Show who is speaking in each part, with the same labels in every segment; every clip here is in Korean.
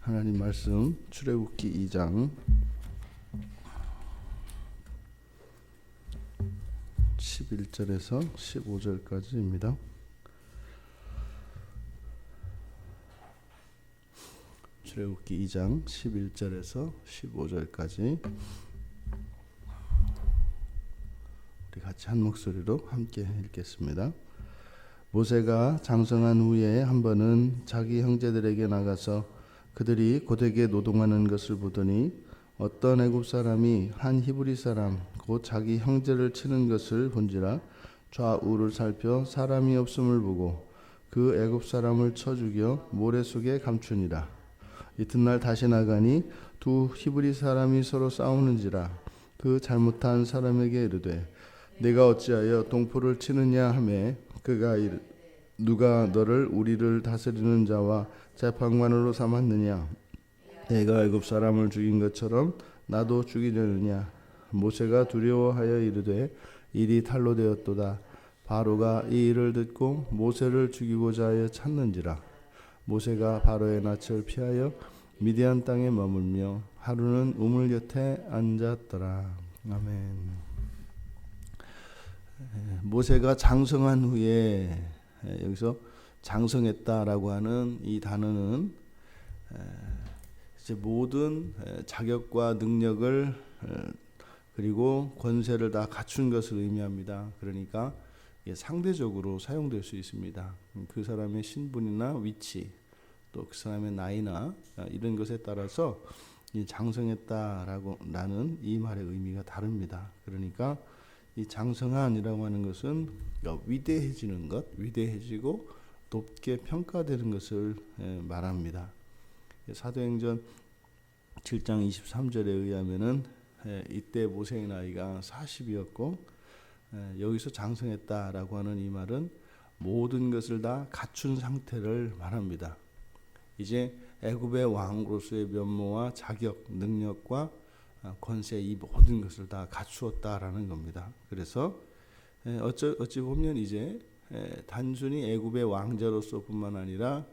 Speaker 1: 하나님 말씀 출애굽기 2장 11절에서 15절까지입니다. 출애굽기 2장 11절에서 15절까지 우리 같이 한 목소리로 함께 읽겠습니다. 모세가 장성한 후에 한 번은 자기 형제들에게 나가서 그들이 고되게 노동하는 것을 보더니 어떤 애굽 사람이 한 히브리 사람 곧 자기 형제를 치는 것을 본지라 좌우를 살펴 사람이 없음을 보고 그 애굽 사람을 쳐 죽여 모래 속에 감추니라. 이튿날 다시 나가니 두 히브리 사람이 서로 싸우는지라. 그 잘못한 사람에게 이르되 내가 어찌하여 동포를 치느냐 하매 그가 누가 너를 우리를 다스리는 자와 재판관으로 삼았느냐? 내가 애굽 사람을 죽인 것처럼 나도 죽이려느냐? 모세가 두려워하여 이르되 일이 탈로 되었도다. 바로가 이 일을 듣고 모세를 죽이고자 하여 찾는지라. 모세가 바로의 낯을 피하여 미디안 땅에 머물며 하루는 우물 곁에 앉았더라. 아멘. 모세가 장성한 후에 여기서 장성했다라고 하는 이 단어는 이제 모든 자격과 능력을 그리고 권세를 다 갖춘 것을 의미합니다. 그러니까 상대적으로 사용될 수 있습니다. 그 사람의 신분이나 위치, 또 그 사람의 나이나 이런 것에 따라서 이 장성했다라고 나는 이 말의 의미가 다릅니다. 그러니까 이 장성한이라고 하는 것은 위대해지는 것, 위대해지고 높게 평가되는 것을 말합니다. 사도행전 7장 23절에 의하면은 이때 모세의 나이가 40이었고 여기서 장성했다라고 하는 이 말은 모든 것을 다 갖춘 상태를 말합니다. 이제 애굽의 왕으로서의 면모와 자격, 능력과 권세 이 모든 것을 다 갖추었다라는 겁니다. 그래서 어찌 보면 이제 단순히 애굽의 왕자로서뿐만 아니라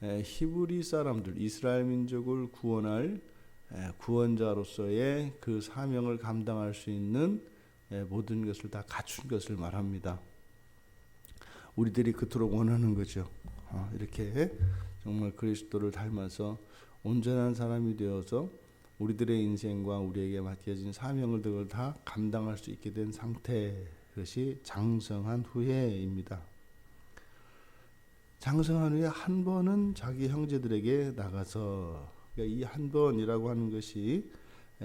Speaker 1: 히브리 사람들 이스라엘 민족을 구원할 구원자로서의 그 사명을 감당할 수 있는 모든 것을 다 갖춘 것을 말합니다. 우리들이 그토록 원하는 거죠. 이렇게 정말 그리스도를 닮아서 온전한 사람이 되어서 우리들의 인생과 우리에게 맡겨진 사명을 다 감당할 수 있게 된 상태, 그것이 장성한 후에입니다. 장성한 후에 한 번은 자기 형제들에게 나가서, 그러니까 이 한 번이라고 하는 것이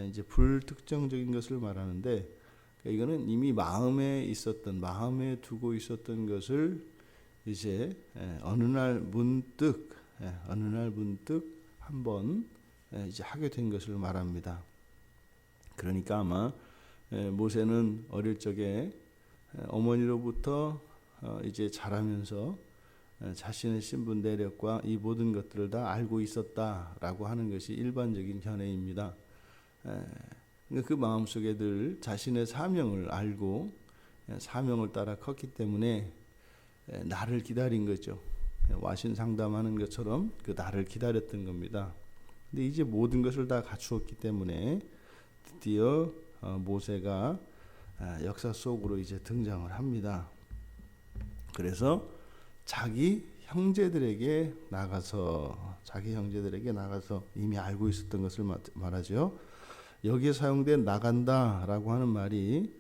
Speaker 1: 이제 불특정적인 것을 말하는데, 그러니까 이거는 이미 마음에 두고 있었던 것을 이제 어느 날 문득 한번 이제 하게 된 것을 말합니다. 그러니까 아마 모세는 어릴 적에 어머니로부터 이제 자라면서 자신의 신분 내력과 이 모든 것들을 다 알고 있었다라고 하는 것이 일반적인 견해입니다. 그 마음속에 늘 자신의 사명을 알고 사명을 따라 컸기 때문에 나를 기다린 거죠. 와신 상담하는 것처럼 그 나를 기다렸던 겁니다. 근데 이제 모든 것을 다 갖추었기 때문에 드디어 모세가 역사 속으로 이제 등장을 합니다. 그래서 자기 형제들에게 나가서 이미 알고 있었던 것을 말하죠. 여기에 사용된 나간다라고 하는 말이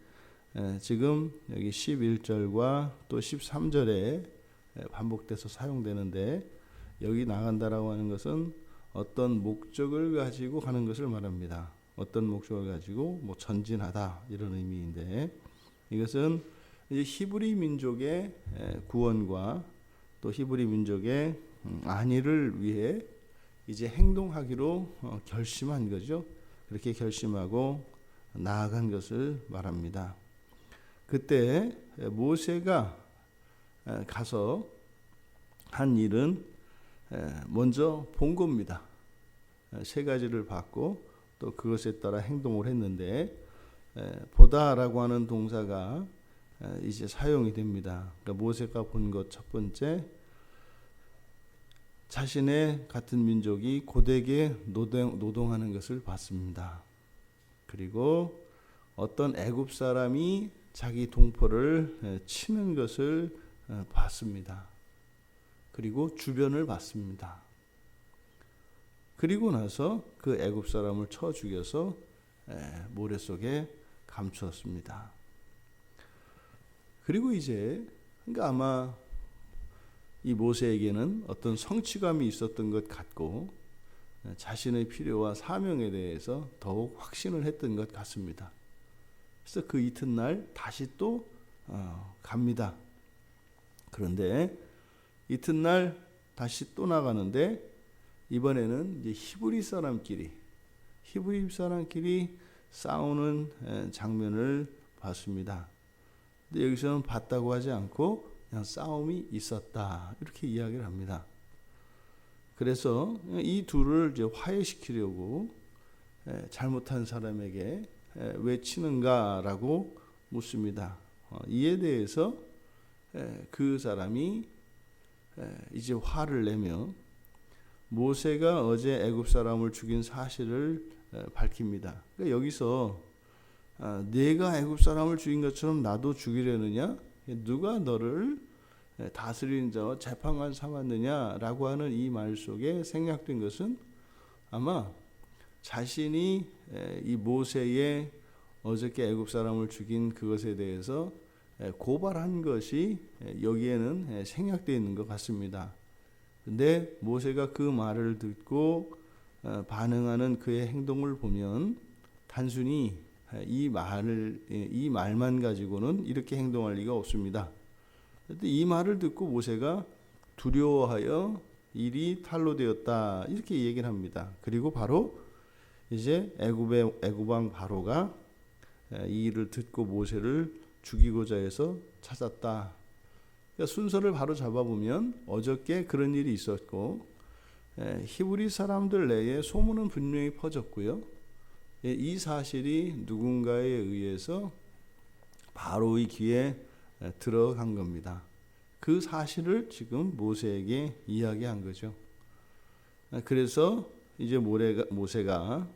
Speaker 1: 지금 여기 11절과 또 13절에 반복돼서 사용되는데, 여기 나간다라고 하는 것은 어떤 목적을 가지고 가는 것을 말합니다. 어떤 목적을 가지고 전진하다 이런 의미인데, 이것은 이제 히브리 민족의 구원과 또 히브리 민족의 안위를 위해 이제 행동하기로 결심한 거죠. 그렇게 결심하고 나아간 것을 말합니다. 그때 모세가 가서 한 일은 먼저 본 겁니다. 세 가지를 봤고 또 그것에 따라 행동을 했는데, 보다라고 하는 동사가 이제 사용이 됩니다. 그러니까 모세가 본 것 첫 번째, 자신의 같은 민족이 고되게 노동하는 것을 봤습니다. 그리고 어떤 애굽 사람이 자기 동포를 치는 것을 봤습니다. 그리고 주변을 봤습니다. 그리고 나서 그 애굽 사람을 쳐 죽여서 모래 속에 감추었습니다. 그리고 이제 그러니까 아마 이 모세에게는 어떤 성취감이 있었던 것 같고 자신의 필요와 사명에 대해서 더욱 확신을 했던 것 같습니다. 그래서 그 이튿날 다시 또 갑니다. 그런데 이튿날 다시 또 나가는데 이번에는 이제 히브리 사람끼리 싸우는 장면을 봤습니다. 근데 여기서는 봤다고 하지 않고 그냥 싸움이 있었다 이렇게 이야기를 합니다. 그래서 이 둘을 이제 화해시키려고 잘못한 사람에게 왜 치는가라고 묻습니다. 이에 대해서 그 사람이 이제 화를 내며 모세가 어제 애굽 사람을 죽인 사실을 밝힙니다. 그러니까 여기서 내가 애굽 사람을 죽인 것처럼 나도 죽이려느냐? 누가 너를 다스리는 자와 재판관 삼았느냐라고 하는 이 말 속에 생략된 것은 아마 자신이 이 모세의 어저께 애굽 사람을 죽인 그것에 대해서 고발한 것이 여기에는 생략되어 있는 것 같습니다. 근데 모세가 그 말을 듣고 반응하는 그의 행동을 보면 단순히 이 말만 가지고는 이렇게 행동할 리가 없습니다. 이 말을 듣고 모세가 두려워하여 일이 탄로되었다 이렇게 얘기를 합니다. 그리고 바로 이제 애굽 왕 바로가 이 일을 듣고 모세를 죽이고자 해서 찾았다. 그러니까 순서를 바로 잡아보면 어저께 그런 일이 있었고 히브리 사람들 내에 소문은 분명히 퍼졌고요. 이 사실이 누군가에 의해서 바로의 귀에 들어간 겁니다. 그 사실을 지금 모세에게 이야기한 거죠. 그래서 이제 모세가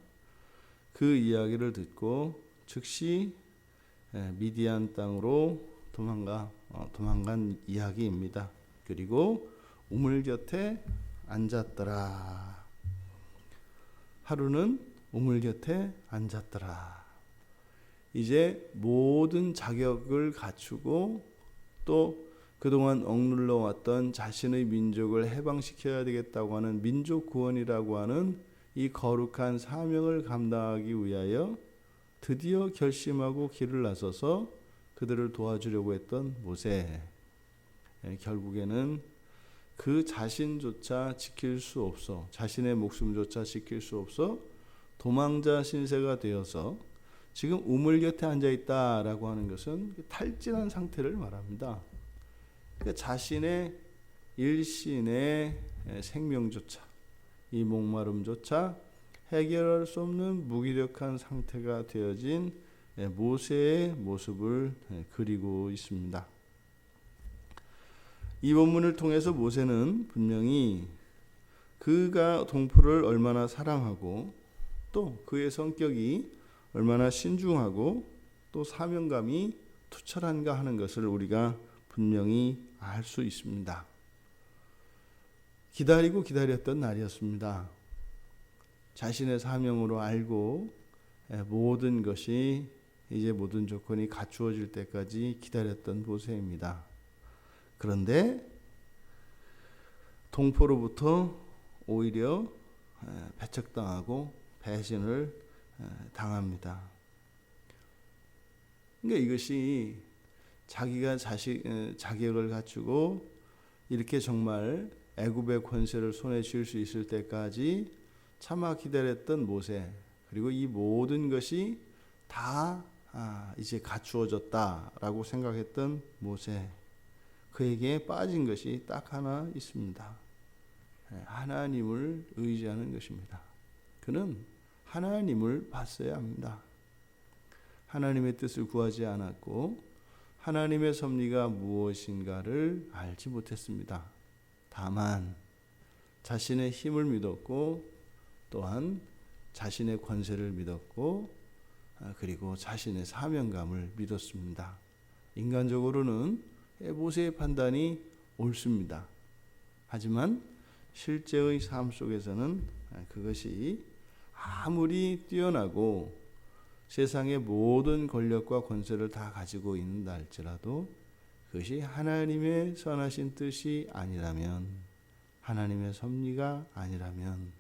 Speaker 1: 그 이야기를 듣고 즉시 미디안 땅으로 도망간 이야기입니다. 그리고 우물 곁에 앉았더라. 하루는 우물 곁에 앉았더라. 이제 모든 자격을 갖추고 또 그동안 억눌러 왔던 자신의 민족을 해방시켜야 되겠다고 하는 민족 구원이라고 하는 이 거룩한 사명을 감당하기 위하여 드디어 결심하고 길을 나서서 그들을 도와주려고 했던 모세. 결국에는 그 자신조차 지킬 수 없어, 자신의 목숨조차 지킬 수 없어 도망자 신세가 되어서 지금 우물 곁에 앉아 있다라고 하는 것은 탈진한 상태를 말합니다. 그러니까 자신의 일신의 생명조차, 이 목마름조차 해결할 수 없는 무기력한 상태가 되어진 모세의 모습을 그리고 있습니다. 이 본문을 통해서 모세는 분명히 그가 동포를 얼마나 사랑하고 또 그의 성격이 얼마나 신중하고 또 사명감이 투철한가 하는 것을 우리가 분명히 알 수 있습니다. 기다리고 기다렸던 날이었습니다. 자신의 사명으로 알고 모든 것이 이제 모든 조건이 갖추어질 때까지 기다렸던 모세입니다. 그런데 동포로부터 오히려 배척당하고 배신을 당합니다. 그러니까 이것이 자기가 자격을 갖추고 이렇게 정말 애굽의 권세를 손에 쥘 수 있을 때까지 참아 기다렸던 모세, 그리고 이 모든 것이 다 이제 갖추어졌다라고 생각했던 모세, 그에게 빠진 것이 딱 하나 있습니다. 하나님을 의지하는 것입니다. 그는 하나님을 봤어야 합니다. 하나님의 뜻을 구하지 않았고 하나님의 섭리가 무엇인가를 알지 못했습니다. 다만 자신의 힘을 믿었고 또한 자신의 권세를 믿었고 그리고 자신의 사명감을 믿었습니다. 인간적으로는 모세의 판단이 옳습니다. 하지만 실제의 삶 속에서는 그것이 아무리 뛰어나고 세상의 모든 권력과 권세를 다 가지고 있는다 할지라도 그것이 하나님의 선하신 뜻이 아니라면, 하나님의 섭리가 아니라면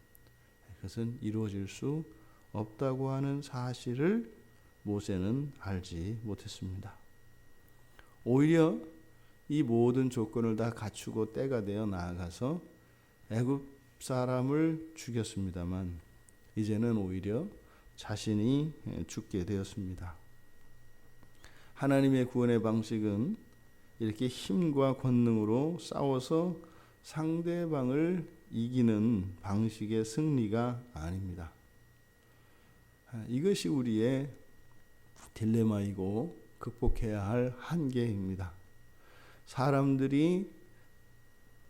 Speaker 1: 그것은 이루어질 수 없다고 하는 사실을 모세는 알지 못했습니다. 오히려 이 모든 조건을 다 갖추고 때가 되어 나아가서 애굽 사람을 죽였습니다만 이제는 오히려 자신이 죽게 되었습니다. 하나님의 구원의 방식은 이렇게 힘과 권능으로 싸워서 상대방을 이기는 방식의 승리가 아닙니다. 이것이 우리의 딜레마이고 극복해야 할 한계입니다. 사람들이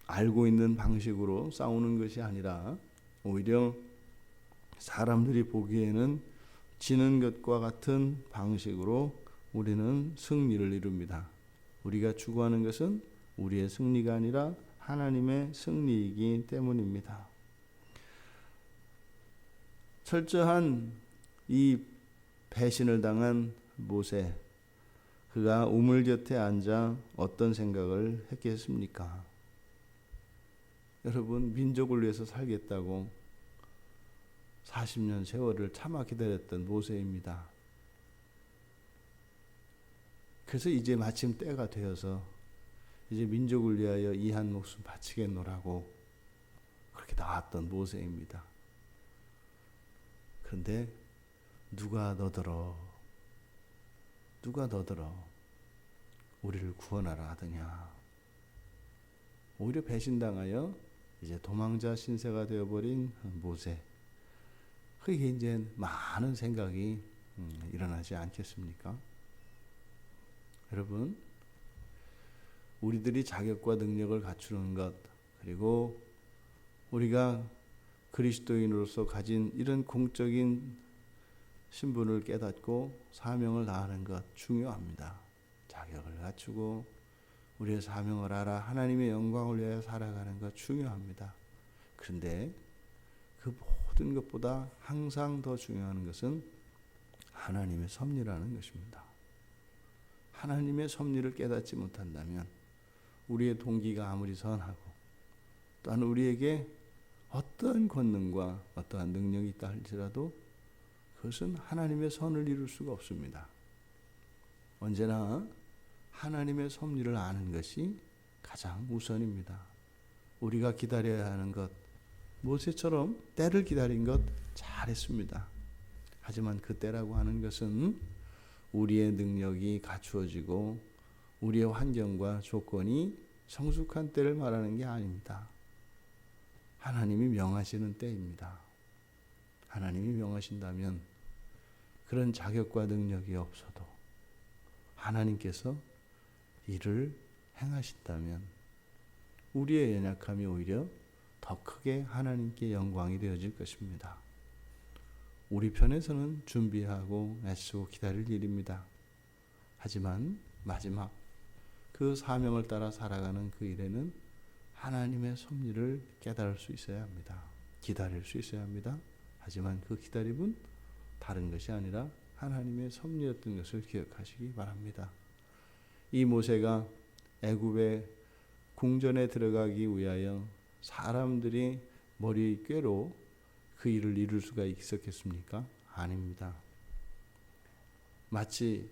Speaker 1: 알고 있는 방식으로 싸우는 것이 아니라 오히려 사람들이 보기에는 지는 것과 같은 방식으로 우리는 승리를 이룹니다. 우리가 추구하는 것은 우리의 승리가 아니라 하나님의 승리이기 때문입니다. 철저한 이 배신을 당한 모세, 그가 우물 곁에 앉아 어떤 생각을 했겠습니까? 여러분, 민족을 위해서 살겠다고 40년 세월을 참아 기다렸던 모세입니다. 그래서 이제 마침 때가 되어서 이제 민족을 위하여 이 한 목숨 바치겠노라고 그렇게 나왔던 모세입니다. 그런데 누가 너더러 우리를 구원하라 하더냐. 오히려 배신당하여 이제 도망자 신세가 되어버린 모세. 그게 이제 많은 생각이 일어나지 않겠습니까? 여러분, 우리들이 자격과 능력을 갖추는 것, 그리고 우리가 그리스도인으로서 가진 이런 공적인 신분을 깨닫고 사명을 다하는 것 중요합니다. 자격을 갖추고 우리의 사명을 알아 하나님의 영광을 위하여 살아가는 것 중요합니다. 그런데 그 모든 것보다 항상 더 중요한 것은 하나님의 섭리라는 것입니다. 하나님의 섭리를 깨닫지 못한다면 우리의 동기가 아무리 선하고 또한 우리에게 어떠한 권능과 어떠한 능력이 있다 할지라도 그것은 하나님의 선을 이룰 수가 없습니다. 언제나 하나님의 섭리를 아는 것이 가장 우선입니다. 우리가 기다려야 하는 것, 모세처럼 때를 기다린 것 잘했습니다. 하지만 그 때라고 하는 것은 우리의 능력이 갖추어지고 우리의 환경과 조건이 성숙한 때를 말하는 게 아닙니다. 하나님이 명하시는 때입니다. 하나님이 명하신다면 그런 자격과 능력이 없어도 하나님께서 일을 행하신다면 우리의 연약함이 오히려 더 크게 하나님께 영광이 되어질 것입니다. 우리 편에서는 준비하고 애쓰고 기다릴 일입니다. 하지만 마지막 그 사명을 따라 살아가는 그 일에는 하나님의 섭리를 깨달을 수 있어야 합니다. 기다릴 수 있어야 합니다. 하지만 그 기다림은 다른 것이 아니라 하나님의 섭리였던 것을 기억하시기 바랍니다. 이 모세가 애굽의 궁전에 들어가기 위하여 사람들이 머리 꾀로 그 일을 이룰 수가 있었겠습니까? 아닙니다. 마치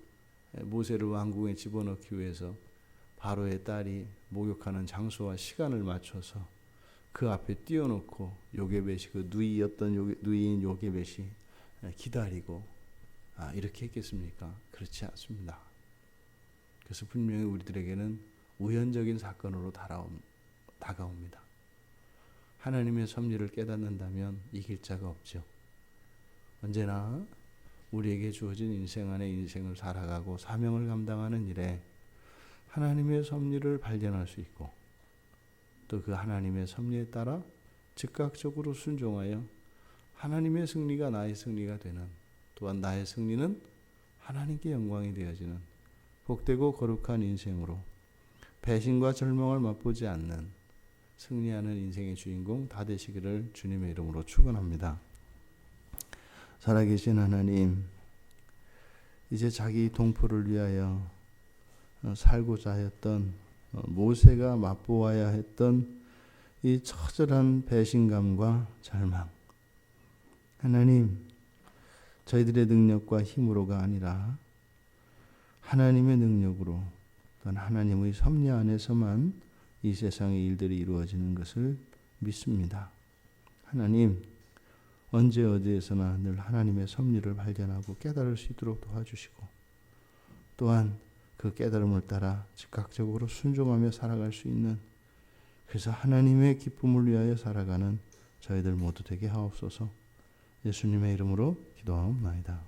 Speaker 1: 모세를 왕궁에 집어넣기 위해서 바로의 딸이 목욕하는 장소와 시간을 맞춰서 그 앞에 띄워놓고 요게벳이 그 누이인 요게벳이 기다리고 이렇게 했겠습니까? 그렇지 않습니다. 그래서 분명히 우리들에게는 우연적인 사건으로 다가옵니다. 하나님의 섭리를 깨닫는다면 이길 자가 없죠. 언제나 우리에게 주어진 인생 안에 인생을 살아가고 사명을 감당하는 일에 하나님의 섭리를 발견할 수 있고 또 그 하나님의 섭리에 따라 즉각적으로 순종하여 하나님의 승리가 나의 승리가 되는, 또한 나의 승리는 하나님께 영광이 되어지는 복되고 거룩한 인생으로 배신과 절망을 맛보지 않는 승리하는 인생의 주인공 다 되시기를 주님의 이름으로 축원합니다. 살아계신 하나님, 이제 자기 동포를 위하여 살고자 했던 모세가 맛보아야 했던 이 처절한 배신감과 절망, 하나님, 저희들의 능력과 힘으로가 아니라 하나님의 능력으로, 또한 하나님의 섭리 안에서만 이 세상의 일들이 이루어지는 것을 믿습니다. 하나님, 언제 어디에서나 늘 하나님의 섭리를 발견하고 깨달을 수 있도록 도와주시고, 또한 그 깨달음을 따라 즉각적으로 순종하며 살아갈 수 있는, 그래서 하나님의 기쁨을 위하여 살아가는 저희들 모두 되게 하옵소서. 예수님의 이름으로 기도하옵나이다.